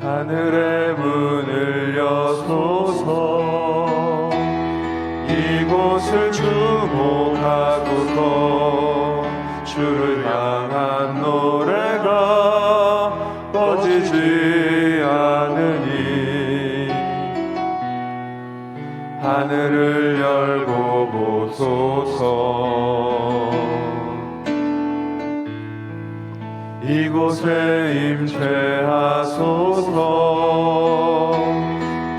하늘의 문을 여소서. 이곳을 주목하고 주를 향한 노래가 꺼지지 않으니 하늘을 열고 보소서. 이곳에 임재하소서.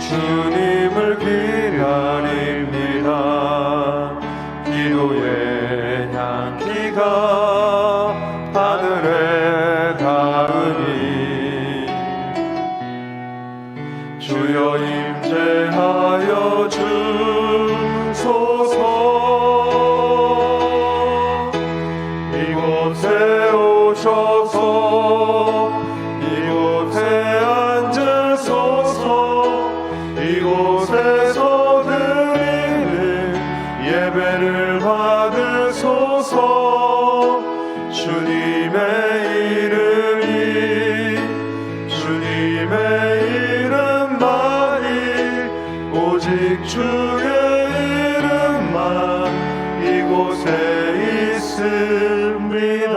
주님을 기다립니다. 기도의 향기가 하늘에 닿으니 주여 임재하여 주소서. 이곳에 오셔서 이곳에 앉으소서. 이곳에서 드리는 예배를 받으소서. 주님의 이름만이 오직 주의 이름만 이곳에 있습니다.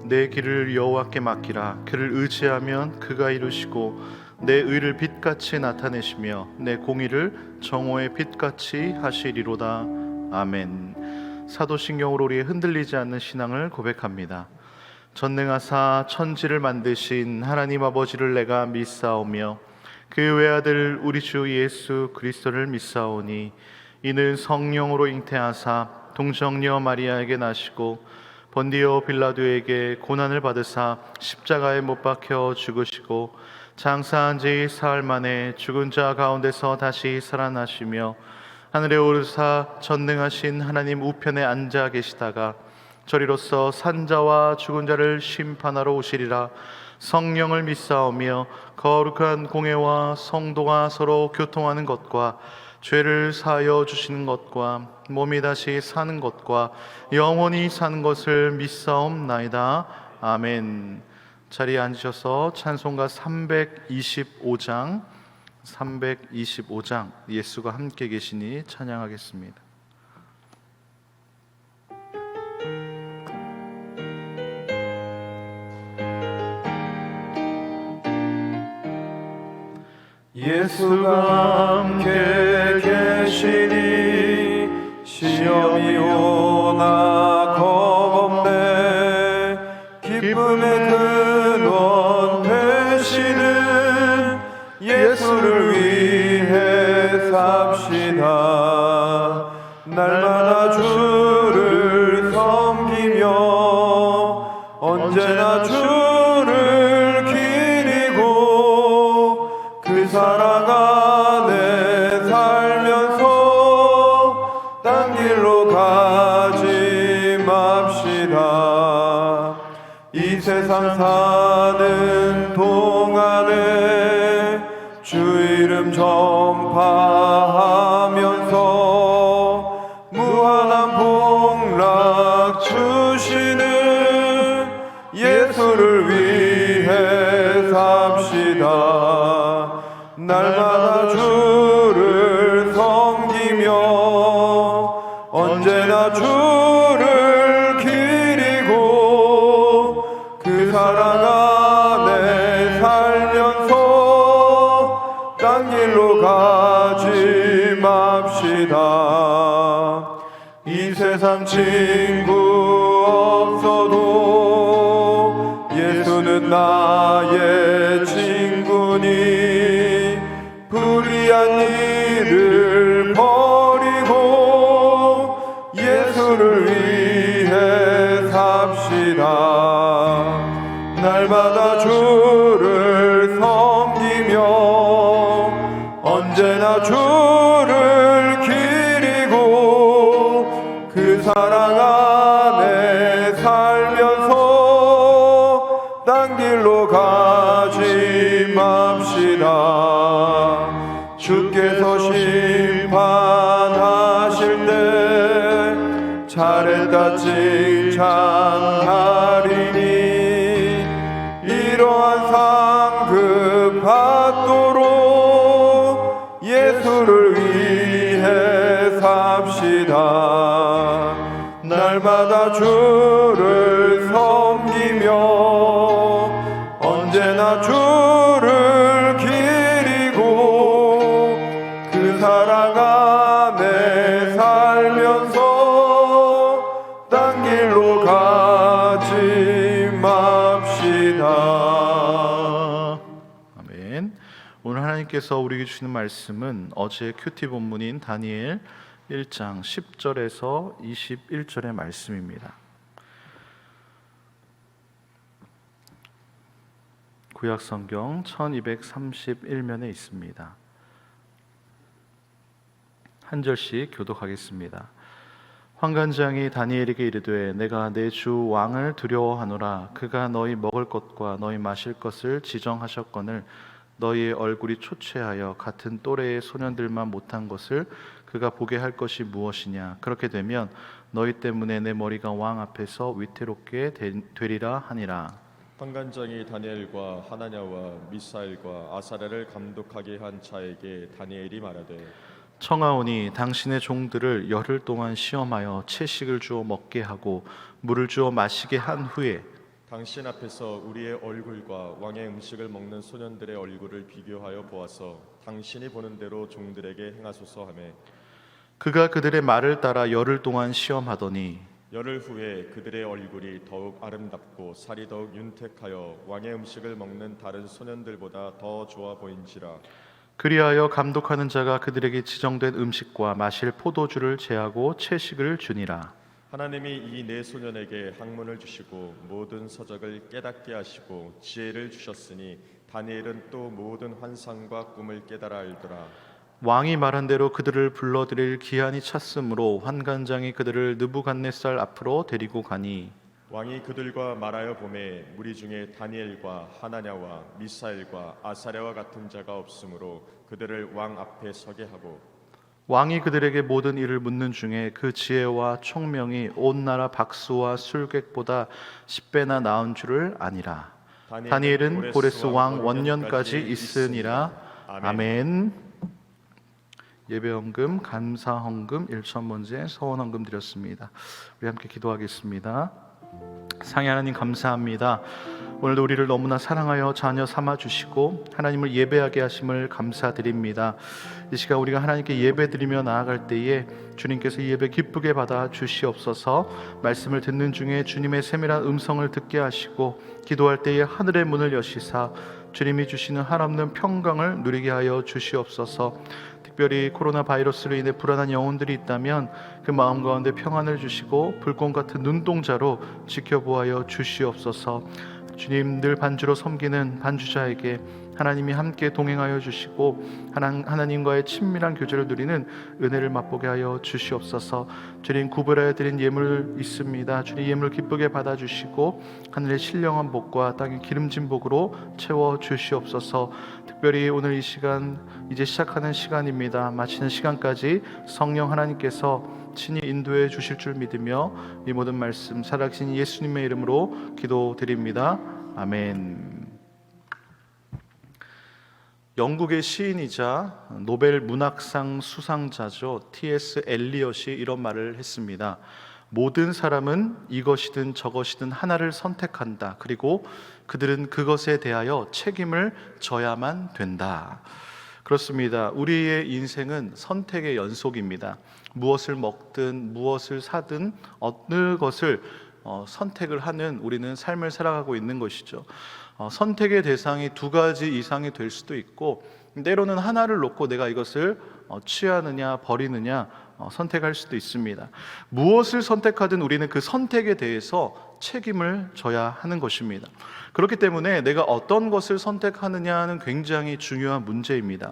내 길을 여호와께 맡기라. 그를 의지하면 그가 이루시고 내 의를 빛같이 나타내시며 내 공의를 정오의 빛같이 하시리로다. 아멘. 사도신경으로 우리의 흔들리지 않는 신앙을 고백합니다. 전능하사 천지를 만드신 하나님 아버지를 내가 믿사오며 그 외아들 우리 주 예수 그리스도를 믿사오니 이는 성령으로 잉태하사 동정녀 마리아에게 나시고 본디오 빌라도에게 고난을 받으사 십자가에 못 박혀 죽으시고 장사한 지 사흘 만에 죽은 자 가운데서 다시 살아나시며 하늘에 오르사 전능하신 하나님 우편에 앉아 계시다가 저리로서 산자와 죽은 자를 심판하러 오시리라. 성령을 믿사오며 거룩한 공회와 성도가 서로 교통하는 것과 죄를 사하여 주시는 것과 몸이 다시 사는 것과 영원히 사는 것을 믿사옵나이다. 아멘. 자리에 앉으셔서 찬송가 325장 예수가 함께 계시니 찬양하겠습니다. 예수가 함께 계시니 시험이 오나 겁없네. 기쁨의 근원 되시는 예수를 위해 삽시다. 날마다 주를 섬기며 언제나 주를 기리고 그 사랑 안에 살면서 딴 길로 가지 맙시다. 이 세상 사는 동안에 주 이름 전파하면서 무한한 복락 주시는 예수를 위해 삽시다. 날마다 주를 섬기며 언제나 주를 기리고 그 사랑 안에 살면서 딴 길로 가지 맙시다. 이 세상 친구 없어도 예수는 나의 친구니 불의한 일을 버리고 예수를 위해 삽시다. 날마다 주를 섬기며 언제나 주를 기리고 그 사랑 안에 살면서 딴 길로 가지 맙시다. 주께서 심판하실 때 잘했다 칭찬하리니 언제나 주를 섬기며 언제나 주를 기리고 그 사랑 안에 살면서 딴 길로 가지 맙시다. 아멘. 오늘 하나님께서 우리에게 주시는 말씀은 어제 큐티 본문인 다니엘 1장 10절에서 21절의 말씀입니다. 구약 성경 1231면에 있습니다. 한 절씩 교독하겠습니다. 환관장이 다니엘에게 이르되 내가 내 주 왕을 두려워하노라. 그가 너희 먹을 것과 너희 마실 것을 지정하셨거늘 너희의 얼굴이 초췌하여 같은 또래의 소년들만 못한 것을 그가 보게 할 것이 무엇이냐. 그렇게 되면 너희 때문에 내 머리가 왕 앞에서 위태롭게 되리라 하니라. 환관장이 다니엘과 하나냐와 미사엘과 아사랴를 감독하게 한 자에게 다니엘이 말하되 청하오니 당신의 종들을 열흘 동안 시험하여 채식을 주어 먹게 하고 물을 주어 마시게 한 후에 당신 앞에서 우리의 얼굴과 왕의 음식을 먹는 소년들의 얼굴을 비교하여 보아서 당신이 보는 대로 종들에게 행하소서 하매 그가 그들의 말을 따라 열흘 동안 시험하더니 열흘 후에 그들의 얼굴이 더욱 아름답고 살이 더욱 윤택하여 왕의 음식을 먹는 다른 소년들보다 더 좋아 보인지라. 그리하여 감독하는 자가 그들에게 지정된 음식과 마실 포도주를 제하고 채식을 주니라. 하나님이 이 네 소년에게 학문을 주시고 모든 서적을 깨닫게 하시고 지혜를 주셨으니 다니엘은 또 모든 환상과 꿈을 깨달아 알더라. 왕이 말한 대로 그들을 불러들일 기한이 찼으므로 환관장이 그들을 느부갓네살 앞으로 데리고 가니 왕이 그들과 말하여 보매 무리 중에 다니엘과 하나냐와 미사엘과 아사랴와 같은 자가 없으므로 그들을 왕 앞에 서게 하고 왕이 그들에게 모든 일을 묻는 중에 그 지혜와 총명이 온 나라 박수와 술객보다 10배나 나은 줄을 아니라. 다니엘은 고레스 왕 원년까지 있으니라. 아멘. 예배헌금, 감사헌금, 일천번제, 서원헌금 드렸습니다. 우리 함께 기도하겠습니다. 상해 하나님 감사합니다. 오늘도 우리를 너무나 사랑하여 자녀 삼아주시고 하나님을 예배하게 하심을 감사드립니다. 이 시간 우리가 하나님께 예배드리며 나아갈 때에 주님께서 이 예배 기쁘게 받아 주시옵소서. 말씀을 듣는 중에 주님의 세밀한 음성을 듣게 하시고 기도할 때에 하늘의 문을 여시사 주님이 주시는 한없는 평강을 누리게 하여 주시옵소서. 특별히 코로나 바이러스로 인해 불안한 영혼들이 있다면 그 마음 가운데 평안을 주시고 불꽃 같은 눈동자로 지켜보아여 주시옵소서. 주님 늘 반주로 섬기는 반주자에게 하나님이 함께 동행하여 주시고 하나님과의 친밀한 교제를 누리는 은혜를 맛보게 하여 주시옵소서. 주님 구별하여 드린 예물 있습니다. 주님 예물 기쁘게 받아주시고 하늘의 신령한 복과 땅의 기름진 복으로 채워 주시옵소서. 특별히 오늘 이 시간 이제 시작하는 시간입니다. 마치는 시간까지 성령 하나님께서 친히 인도해 주실 줄 믿으며 이 모든 말씀 살아계신 예수님의 이름으로 기도드립니다. 아멘. 영국의 시인이자 노벨 문학상 수상자죠. T.S. 엘리엇이 이런 말을 했습니다. 모든 사람은 이것이든 저것이든 하나를 선택한다. 그리고 그들은 그것에 대하여 책임을 져야만 된다. 그렇습니다. 우리의 인생은 선택의 연속입니다. 무엇을 먹든 무엇을 사든 어느 것을 선택을 하는 우리는 삶을 살아가고 있는 것이죠. 선택의 대상이 두 가지 이상이 될 수도 있고 때로는 하나를 놓고 내가 이것을 취하느냐 버리느냐 선택할 수도 있습니다. 무엇을 선택하든 우리는 그 선택에 대해서 책임을 져야 하는 것입니다. 그렇기 때문에 내가 어떤 것을 선택하느냐는 굉장히 중요한 문제입니다.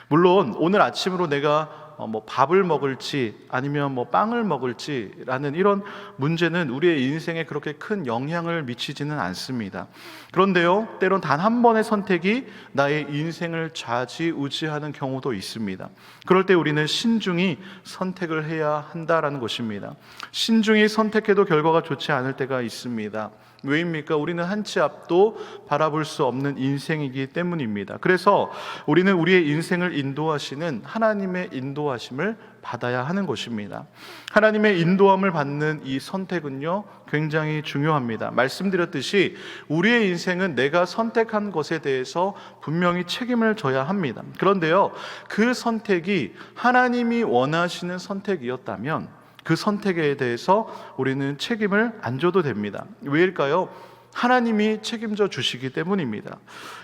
물론 오늘 아침으로 내가 밥을 먹을지 아니면 빵을 먹을지라는 이런 문제는 우리의 인생에 그렇게 큰 영향을 미치지는 않습니다. 그런데요, 때론 단 한 번의 선택이 나의 인생을 좌지우지하는 경우도 있습니다. 그럴 때 우리는 신중히 선택을 해야 한다라는 것입니다. 신중히 선택해도 결과가 좋지 않을 때가 있습니다. 왜입니까? 우리는 한 치 앞도 바라볼 수 없는 인생이기 때문입니다. 그래서 우리는 우리의 인생을 인도하시는 하나님의 인도하심을 받아야 하는 것입니다. 하나님의 인도함을 받는 이 선택은요, 굉장히 중요합니다. 말씀드렸듯이 우리의 인생은 내가 선택한 것에 대해서 분명히 책임을 져야 합니다. 그런데요, 그 선택이 하나님이 원하시는 선택이었다면 그 선택에 대해서 우리는 책임을 안 져도 됩니다. 왜일까요? 하나님이 책임져 주시기 때문입니다.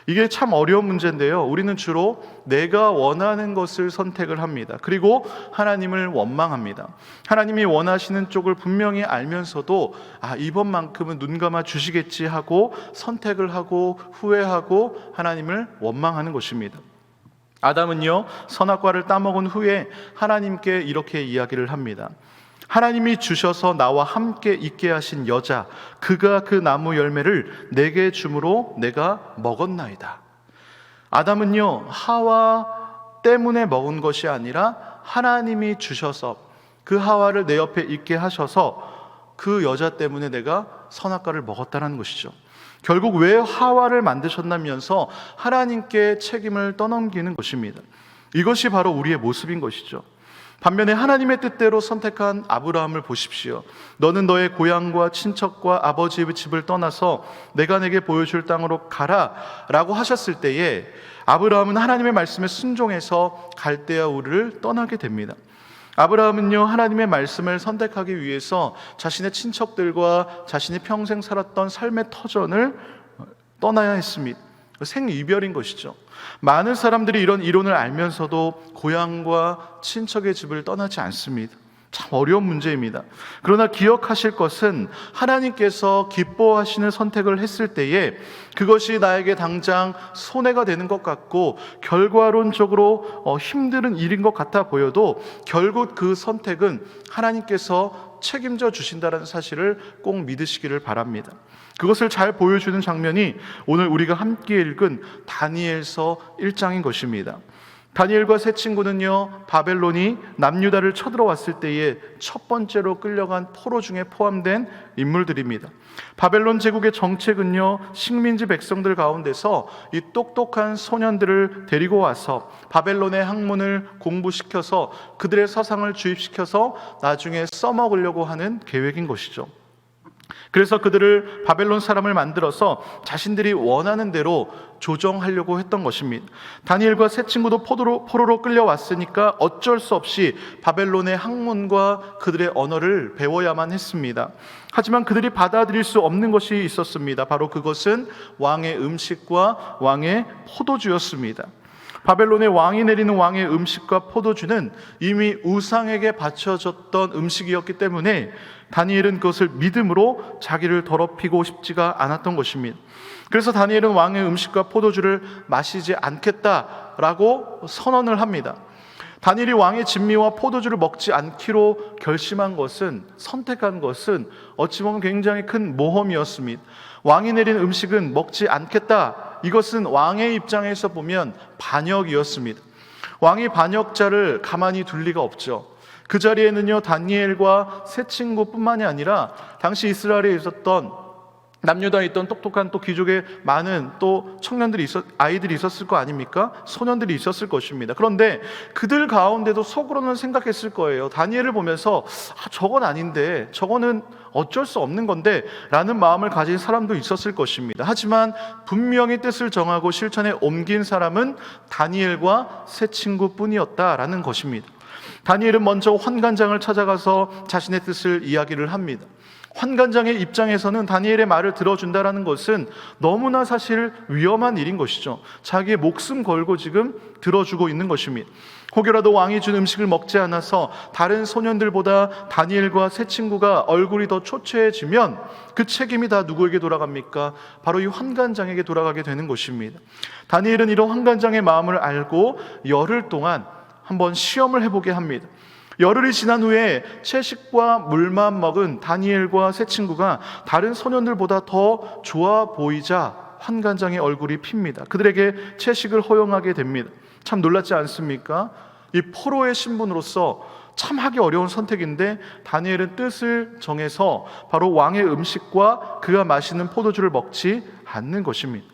이게 참 어려운 문제인데요, 우리는 주로 내가 원하는 것을 선택을 합니다. 그리고 하나님을 원망합니다. 하나님이 원하시는 쪽을 분명히 알면서도 이번만큼은 눈 감아 주시겠지 하고 선택을 하고 후회하고 하나님을 원망하는 것입니다. 아담은요, 선악과를 따먹은 후에 하나님께 이렇게 이야기를 합니다. 하나님이 주셔서 나와 함께 있게 하신 여자, 그가 그 나무 열매를 내게 주므로 내가 먹었나이다. 아담은요, 하와 때문에 먹은 것이 아니라 하나님이 주셔서 그 하와를 내 옆에 있게 하셔서 그 여자 때문에 내가 선악과를 먹었다는 것이죠. 결국 왜 하와를 만드셨다면서 하나님께 책임을 떠넘기는 것입니다. 이것이 바로 우리의 모습인 것이죠. 반면에 하나님의 뜻대로 선택한 아브라함을 보십시오. 너는 너의 고향과 친척과 아버지의 집을 떠나서 내가 내게 보여줄 땅으로 가라 라고 하셨을 때에 아브라함은 하나님의 말씀에 순종해서 갈대아 우르를 떠나게 됩니다. 아브라함은요, 하나님의 말씀을 선택하기 위해서 자신의 친척들과 자신이 평생 살았던 삶의 터전을 떠나야 했습니다. 생이별인 것이죠. 많은 사람들이 이런 이론을 알면서도 고향과 친척의 집을 떠나지 않습니다. 참 어려운 문제입니다. 그러나 기억하실 것은 하나님께서 기뻐하시는 선택을 했을 때에 그것이 나에게 당장 손해가 되는 것 같고 결과론적으로 힘든 일인 것 같아 보여도 결국 그 선택은 하나님께서 책임져 주신다는 사실을 꼭 믿으시기를 바랍니다. 그것을 잘 보여주는 장면이 오늘 우리가 함께 읽은 다니엘서 1장인 것입니다. 다니엘과 세 친구는요, 바벨론이 남유다를 쳐들어왔을 때에 첫 번째로 끌려간 포로 중에 포함된 인물들입니다. 바벨론 제국의 정책은요, 식민지 백성들 가운데서 이 똑똑한 소년들을 데리고 와서 바벨론의 학문을 공부시켜서 그들의 서상을 주입시켜서 나중에 써먹으려고 하는 계획인 것이죠. 그래서 그들을 바벨론 사람을 만들어서 자신들이 원하는 대로 조정하려고 했던 것입니다. 다니엘과 세 친구도 포로로 끌려왔으니까 어쩔 수 없이 바벨론의 학문과 그들의 언어를 배워야만 했습니다. 하지만 그들이 받아들일 수 없는 것이 있었습니다. 바로 그것은 왕의 음식과 왕의 포도주였습니다. 바벨론의 왕이 내리는 왕의 음식과 포도주는 이미 우상에게 바쳐졌던 음식이었기 때문에 다니엘은 그것을 믿음으로 자기를 더럽히고 싶지가 않았던 것입니다. 그래서 다니엘은 왕의 음식과 포도주를 마시지 않겠다라고 선언을 합니다. 다니엘이 왕의 진미와 포도주를 먹지 않기로 결심한 것은, 선택한 것은 어찌 보면 굉장히 큰 모험이었습니다. 왕이 내린 음식은 먹지 않겠다, 이것은 왕의 입장에서 보면 반역이었습니다. 왕이 반역자를 가만히 둘 리가 없죠. 그 자리에는요, 다니엘과 세 친구뿐만이 아니라 당시 이스라엘에 있었던 남유다에 있던 똑똑한 또 귀족의 많은 또 아이들이 있었을 거 아닙니까? 소년들이 있었을 것입니다. 그런데 그들 가운데도 속으로는 생각했을 거예요. 다니엘을 보면서 저건 아닌데, 저거는 어쩔 수 없는 건데 라는 마음을 가진 사람도 있었을 것입니다. 하지만 분명히 뜻을 정하고 실천에 옮긴 사람은 다니엘과 세 친구뿐이었다라는 것입니다. 다니엘은 먼저 환관장을 찾아가서 자신의 뜻을 이야기를 합니다. 환관장의 입장에서는 다니엘의 말을 들어준다는 것은 너무나 사실 위험한 일인 것이죠. 자기의 목숨 걸고 지금 들어주고 있는 것입니다. 혹여라도 왕이 준 음식을 먹지 않아서 다른 소년들보다 다니엘과 세 친구가 얼굴이 더 초췌해지면 그 책임이 다 누구에게 돌아갑니까? 바로 이 환관장에게 돌아가게 되는 것입니다. 다니엘은 이런 환관장의 마음을 알고 열흘 동안 한번 시험을 해보게 합니다. 열흘이 지난 후에 채식과 물만 먹은 다니엘과 세 친구가 다른 소년들보다 더 좋아 보이자 환관장의 얼굴이 핍니다. 그들에게 채식을 허용하게 됩니다. 참 놀랍지 않습니까? 이 포로의 신분으로서 참 하기 어려운 선택인데 다니엘은 뜻을 정해서 바로 왕의 음식과 그가 마시는 포도주를 먹지 않는 것입니다.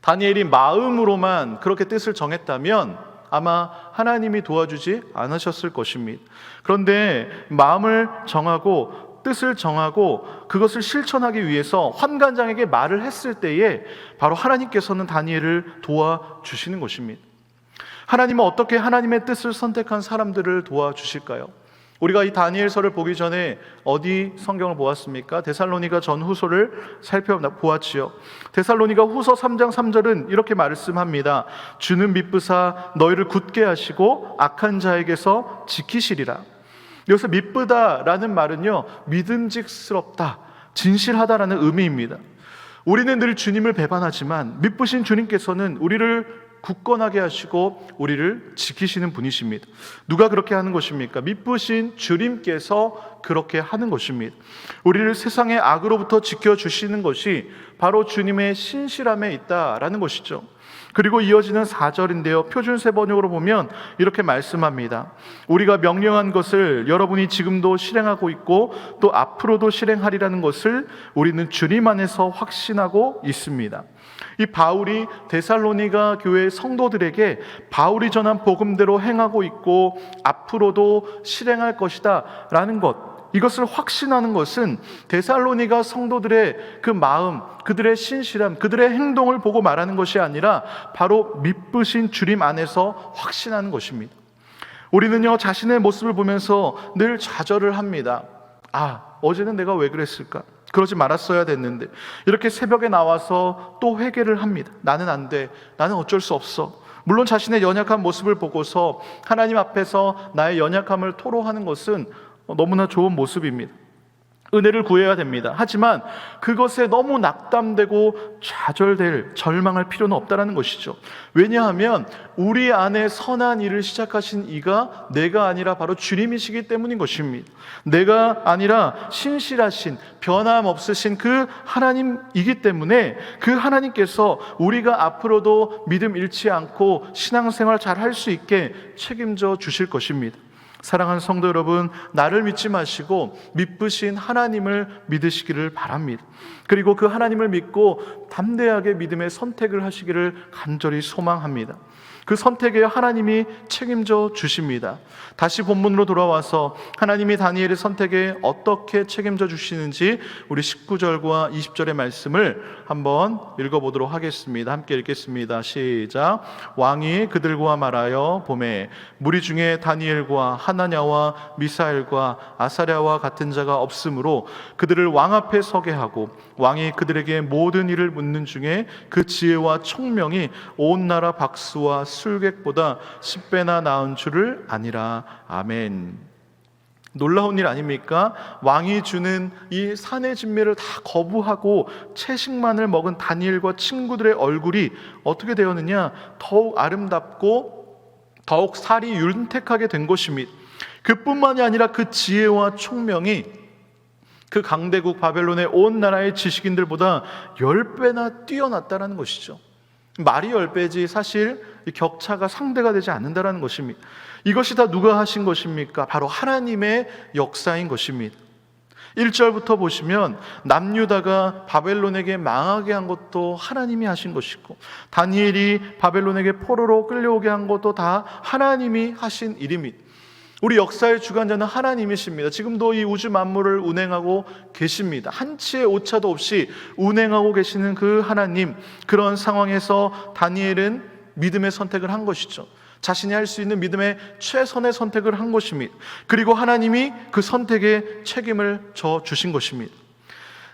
다니엘이 마음으로만 그렇게 뜻을 정했다면 아마 하나님이 도와주지 않으셨을 것입니다. 그런데 마음을 정하고 뜻을 정하고 그것을 실천하기 위해서 환관장에게 말을 했을 때에 바로 하나님께서는 다니엘을 도와주시는 것입니다. 하나님은 어떻게 하나님의 뜻을 선택한 사람들을 도와주실까요? 우리가 이 다니엘서를 보기 전에 어디 성경을 보았습니까? 데살로니가 전후서를 살펴보았지요. 데살로니가 후서 3장 3절은 이렇게 말씀합니다. 주는 미쁘사 너희를 굳게 하시고 악한 자에게서 지키시리라. 여기서 미쁘다라는 말은요, 믿음직스럽다, 진실하다라는 의미입니다. 우리는 늘 주님을 배반하지만 미쁘신 주님께서는 우리를 굳건하게 하시고 우리를 지키시는 분이십니다. 누가 그렇게 하는 것입니까? 미쁘신 주님께서 그렇게 하는 것입니다. 우리를 세상의 악으로부터 지켜주시는 것이 바로 주님의 신실함에 있다라는 것이죠. 그리고 이어지는 4절인데요, 표준세 번역으로 보면 이렇게 말씀합니다. 우리가 명령한 것을 여러분이 지금도 실행하고 있고 또 앞으로도 실행하리라는 것을 우리는 주님 안에서 확신하고 있습니다. 이 바울이 데살로니가 교회 성도들에게 바울이 전한 복음대로 행하고 있고 앞으로도 실행할 것이다 라는 것, 이것을 확신하는 것은 데살로니가 성도들의 그 마음, 그들의 신실함, 그들의 행동을 보고 말하는 것이 아니라 바로 미쁘신 주님 안에서 확신하는 것입니다. 우리는요, 자신의 모습을 보면서 늘 좌절을 합니다. 어제는 내가 왜 그랬을까? 그러지 말았어야 됐는데. 이렇게 새벽에 나와서 또 회개를 합니다. 나는 안 돼. 나는 어쩔 수 없어. 물론 자신의 연약한 모습을 보고서 하나님 앞에서 나의 연약함을 토로하는 것은 너무나 좋은 모습입니다. 은혜를 구해야 됩니다. 하지만 그것에 너무 낙담되고 좌절될, 절망할 필요는 없다는 것이죠. 왜냐하면 우리 안에 선한 일을 시작하신 이가 내가 아니라 바로 주님이시기 때문인 것입니다. 내가 아니라 신실하신, 변함없으신 그 하나님이기 때문에 그 하나님께서 우리가 앞으로도 믿음 잃지 않고 신앙생활 잘 할 수 있게 책임져 주실 것입니다. 사랑하는 성도 여러분, 나를 믿지 마시고 미쁘신 하나님을 믿으시기를 바랍니다. 그리고 그 하나님을 믿고 담대하게 믿음의 선택을 하시기를 간절히 소망합니다. 그 선택에 하나님이 책임져 주십니다. 다시 본문으로 돌아와서 하나님이 다니엘의 선택에 어떻게 책임져 주시는지 우리 19절과 20절의 말씀을 한번 읽어보도록 하겠습니다. 함께 읽겠습니다. 시작. 왕이 그들과 말하여 보매 무리 중에 다니엘과 하나냐와 미사엘과 아사랴와 같은 자가 없으므로 그들을 왕 앞에 서게 하고 왕이 그들에게 모든 일을 묻는 중에 그 지혜와 총명이 온 나라 박수와 술객보다 10배나 나은 줄을 아니라. 아멘. 놀라운 일 아닙니까? 왕이 주는 이 산의 진미를 다 거부하고 채식만을 먹은 다니엘과 친구들의 얼굴이 어떻게 되었느냐? 더욱 아름답고 더욱 살이 윤택하게 된 것입니다. 그뿐만이 아니라 그 지혜와 총명이 그 강대국 바벨론의 온 나라의 지식인들보다 10배나 뛰어났다는 것이죠. 말이 10배지 사실 격차가 상대가 되지 않는다는 것입니다. 이것이 다 누가 하신 것입니까? 바로 하나님의 역사인 것입니다. 1절부터 보시면 남유다가 바벨론에게 망하게 한 것도 하나님이 하신 것이고 다니엘이 바벨론에게 포로로 끌려오게 한 것도 다 하나님이 하신 일입니다. 우리 역사의 주관자는 하나님이십니다. 지금도 이 우주 만물을 운행하고 계십니다. 한치의 오차도 없이 운행하고 계시는 그 하나님, 그런 상황에서 다니엘은 믿음의 선택을 한 것이죠. 자신이 할 수 있는 믿음의 최선의 선택을 한 것입니다. 그리고 하나님이 그 선택에 책임을 져 주신 것입니다.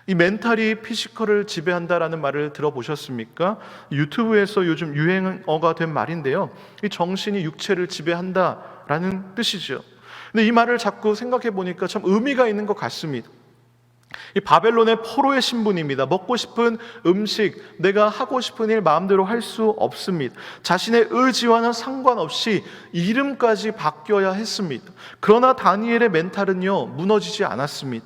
이 멘탈이 피지컬을 지배한다라는 말을 들어보셨습니까? 유튜브에서 요즘 유행어가 된 말인데요, 이 정신이 육체를 지배한다라는 뜻이죠. 근데 이 말을 자꾸 생각해 보니까 참 의미가 있는 것 같습니다. 이 바벨론의 포로의 신분입니다. 먹고 싶은 음식, 내가 하고 싶은 일 마음대로 할 수 없습니다. 자신의 의지와는 상관없이 이름까지 바뀌어야 했습니다. 그러나 다니엘의 멘탈은요, 무너지지 않았습니다.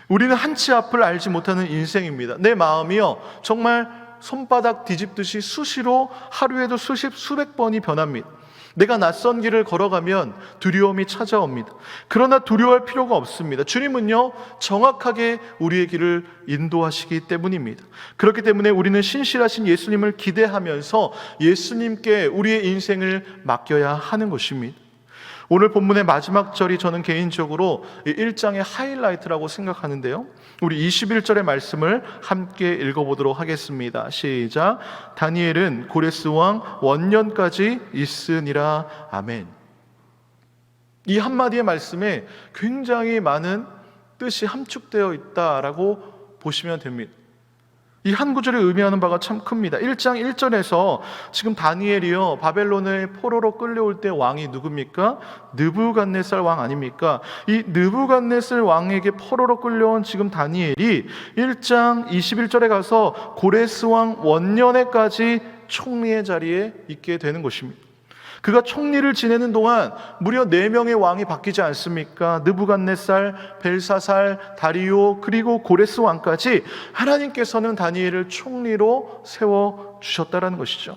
우리는 한치 앞을 알지 못하는 인생입니다. 내 마음이요, 정말 손바닥 뒤집듯이 수시로 하루에도 수백 번이 변합니다. 내가 낯선 길을 걸어가면 두려움이 찾아옵니다. 그러나 두려워할 필요가 없습니다. 주님은요, 정확하게 우리의 길을 인도하시기 때문입니다. 그렇기 때문에 우리는 신실하신 예수님을 기대하면서 예수님께 우리의 인생을 맡겨야 하는 것입니다. 오늘 본문의 마지막 절이 저는 개인적으로 1장의 하이라이트라고 생각하는데요, 우리 21절의 말씀을 함께 읽어보도록 하겠습니다. 시작. 다니엘은 고레스 왕 원년까지 있으니라. 아멘. 이 한마디의 말씀에 굉장히 많은 뜻이 함축되어 있다라고 보시면 됩니다. 이 한 구절이 의미하는 바가 참 큽니다. 1장 1절에서 지금 다니엘이요, 바벨론의 포로로 끌려올 때 왕이 누굽니까? 느부갓네살 왕 아닙니까? 이 느부갓네살 왕에게 포로로 끌려온 지금 다니엘이 1장 21절에 가서 고레스 왕 원년에까지 총리의 자리에 있게 되는 것입니다. 그가 총리를 지내는 동안 무려 4명의 왕이 바뀌지 않습니까? 느부갓네살, 벨사살, 다리오, 그리고 고레스 왕까지 하나님께서는 다니엘을 총리로 세워주셨다는 것이죠.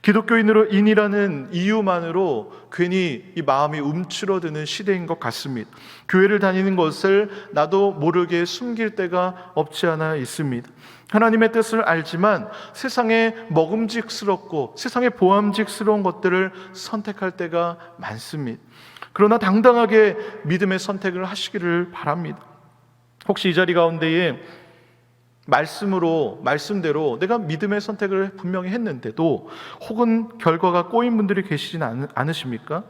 기독교인이라는 이유만으로 괜히 이 마음이 움츠러드는 시대인 것 같습니다. 교회를 다니는 것을 나도 모르게 숨길 때가 없지 않아 있습니다. 하나님의 뜻을 알지만 세상에 먹음직스럽고 세상에 보암직스러운 것들을 선택할 때가 많습니다. 그러나 당당하게 믿음의 선택을 하시기를 바랍니다. 혹시 이 자리 가운데에 말씀대로 내가 믿음의 선택을 분명히 했는데도 혹은 결과가 꼬인 분들이 계시지는 않으십니까?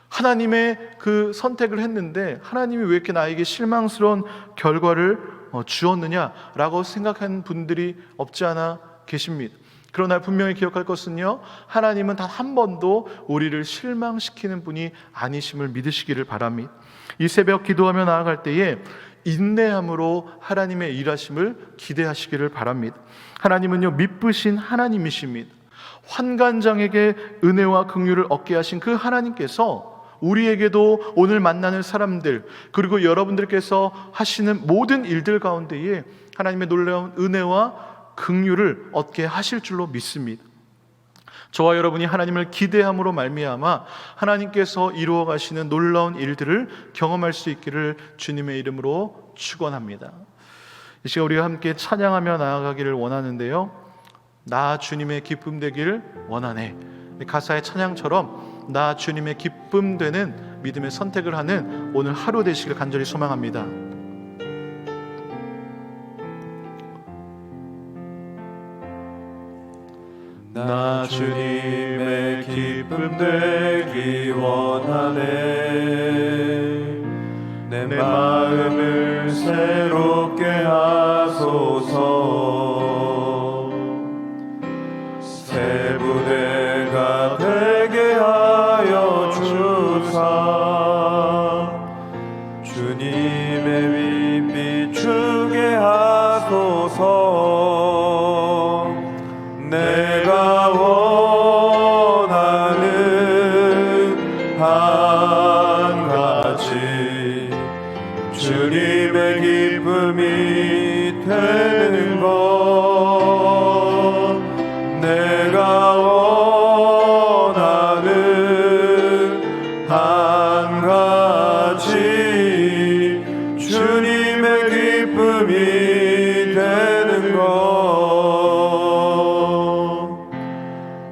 하나님의 그 선택을 했는데 하나님이 왜 이렇게 나에게 실망스러운 결과를 주었느냐라고 생각하는 분들이 없지 않아 계십니다. 그러나 분명히 기억할 것은요, 하나님은 단 한 번도 우리를 실망시키는 분이 아니심을 믿으시기를 바랍니다. 이 새벽 기도하며 나아갈 때에 인내함으로 하나님의 일하심을 기대하시기를 바랍니다. 하나님은요, 미쁘신 하나님이십니다. 환관장에게 은혜와 긍휼을 얻게 하신 그 하나님께서 우리에게도 오늘 만나는 사람들, 그리고 여러분들께서 하시는 모든 일들 가운데에 하나님의 놀라운 은혜와 긍휼을 얻게 하실 줄로 믿습니다. 저와 여러분이 하나님을 기대함으로 말미암아 하나님께서 이루어 가시는 놀라운 일들을 경험할 수 있기를 주님의 이름으로 축원합니다. 이 시간 우리가 함께 찬양하며 나아가기를 원하는데요, 나 주님의 기쁨 되길 원하네. 가사의 찬양처럼 나 주님의 기쁨 되는 믿음의 선택을 하는 오늘 하루 되시길 간절히 소망합니다. 나 주님의 기쁨 되기 원하네. 내 마음을 새롭게 하소서. 새 부대가 되게 하여 주사. 주님의 빛 비추게 하소서. 내가 원하는 한 가지, 주님의 기쁨이 되는 것. 내가 원하는 한 가지, 주님의 기쁨이 되는 것.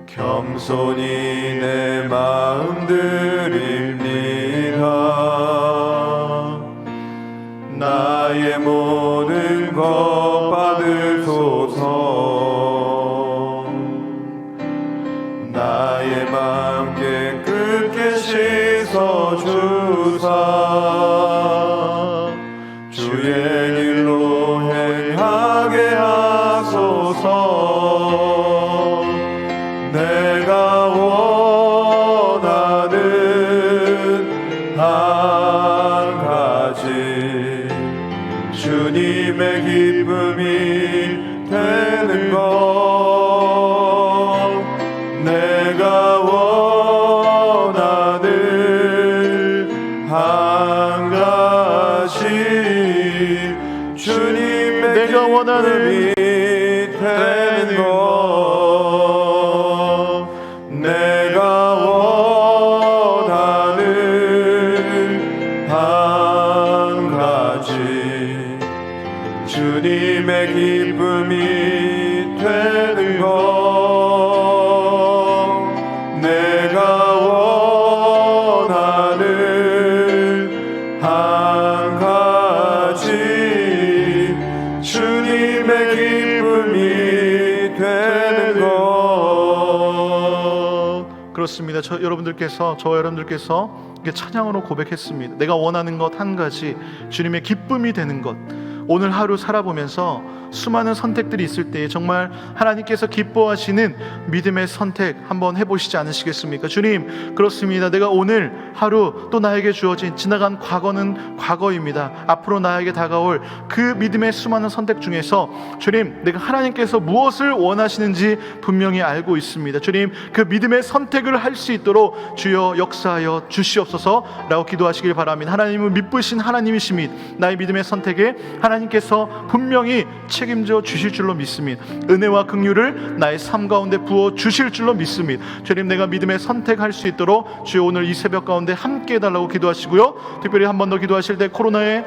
겸손히 내 마음 드립니다. 나의 모든 것 받으소서. 나의 마음 깨끗게 씻어주사. 주의 길로 행하게 하소서. 내가 원하는 한 가지, 주님의 기쁨이 되는 것. 내가 원하는 한 가지, 주님의 내가 원하는 기쁨이 되는 것. 내가 기쁨이 되는 것 내가 원하는 한 가지 주님의 기쁨이 되는 것. 그렇습니다. 저와 여러분들께서 이렇게 찬양으로 고백했습니다. 내가 원하는 것 한 가지, 주님의 기쁨이 되는 것. 오늘 하루 살아보면서 수많은 선택들이 있을 때에 정말 하나님께서 기뻐하시는 믿음의 선택 한번 해보시지 않으시겠습니까? 주님, 그렇습니다. 내가 오늘 하루 또 나에게 주어진 지나간 과거는 과거입니다. 앞으로 나에게 다가올 그 믿음의 수많은 선택 중에서 주님, 내가 하나님께서 무엇을 원하시는지 분명히 알고 있습니다. 주님, 그 믿음의 선택을 할 수 있도록 주여 역사하여 주시옵소서 라고 기도하시길 바랍니다. 하나님은 미쁘신 하나님이심이 나의 믿음의 선택에 하나님께서 분명히 책임져 주실 줄로 믿습니다. 은혜와 긍휼을 나의 삶 가운데 부어 주실 줄로 믿습니다. 주님, 내가 믿음의 선택할 수 있도록 주여 오늘 이 새벽 가운데 함께 해달라고 기도하시고요, 특별히 한 번 더 기도하실 때 코로나의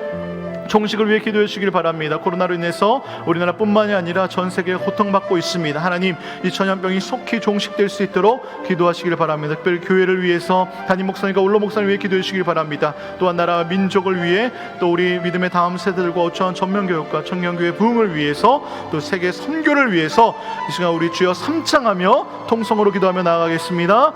종식을 위해 기도해 주시길 바랍니다. 코로나로 인해서 우리나라뿐만이 아니라 전 세계가 고통받고 있습니다. 하나님, 이 전염병이 속히 종식될 수 있도록 기도하시길 바랍니다. 특별히 교회를 위해서 담임 목사님과 원로 목사님을 위해 기도해 주시길 바랍니다. 또한 나라와 민족을 위해, 또 우리 믿음의 다음 세대들과 어처한 전면교육과 청년교회 부흥을 위해서, 또 세계 선교를 위해서 이 시간 우리 주여 삼창하며 통성으로 기도하며 나아가겠습니다.